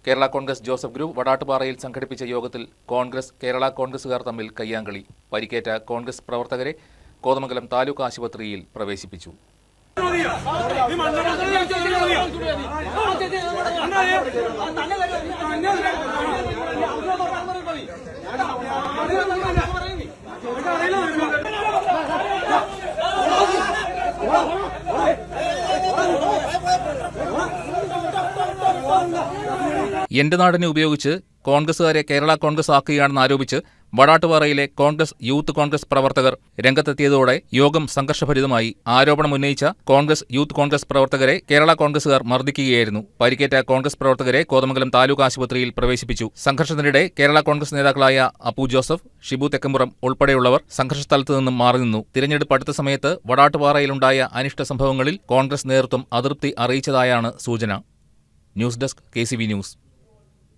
Kerala Congress Joseph group വടാട്ടുപാറയിൽ സംഘടിപ്പിച്ച യോഗത്തിൽ കോൺഗ്രസ് കേരള കോൺഗ്രസുകാർ തമ്മിൽ കയ്യാങ്കളി. പരിക്കേറ്റ കോൺഗ്രസ് പ്രവർത്തകരെ കോതമംഗലം താലൂക്ക് ആശുപത്രിയിൽ പ്രവേശിപ്പിച്ചു. എന്റെ നാടിനെ ഉപയോഗിച്ച് കോൺഗ്രസുകാരെ കേരള കോൺഗ്രസ് ആക്കുകയാണെന്ന് ആരോപിച്ച് വടാട്ടുപാറയിലെ കോൺഗ്രസ് യൂത്ത് കോൺഗ്രസ് പ്രവർത്തകർ രംഗത്തെത്തിയതോടെ യോഗം സംഘർഷഭരിതമായി. ആരോപണമുന്നയിച്ച കോൺഗ്രസ് യൂത്ത് കോൺഗ്രസ് പ്രവർത്തകരെ കേരള കോൺഗ്രസുകാർ മർദ്ദിക്കുകയായിരുന്നു. പരിക്കേറ്റ കോൺഗ്രസ് പ്രവർത്തകരെ കോതമംഗലം താലൂക്ക് ആശുപത്രിയിൽ പ്രവേശിപ്പിച്ചു. സംഘർഷത്തിനിടെ കേരള കോൺഗ്രസ് നേതാക്കളായ അപ്പു ജോസഫ്, ഷിബു തെക്കമ്പുറം ഉൾപ്പെടെയുള്ളവർ സംഘർഷസ്ഥലത്തു നിന്നും മാറി നിന്നു. തിരഞ്ഞെടുപ്പ് അടുത്ത സമയത്ത് വടാട്ടുപാറയിലുണ്ടായ അനിഷ്ട സംഭവങ്ങളിൽ കോൺഗ്രസ് നേതൃത്വം അതൃപ്തി അറിയിച്ചതായാണ് സൂചന. News desk KCV news.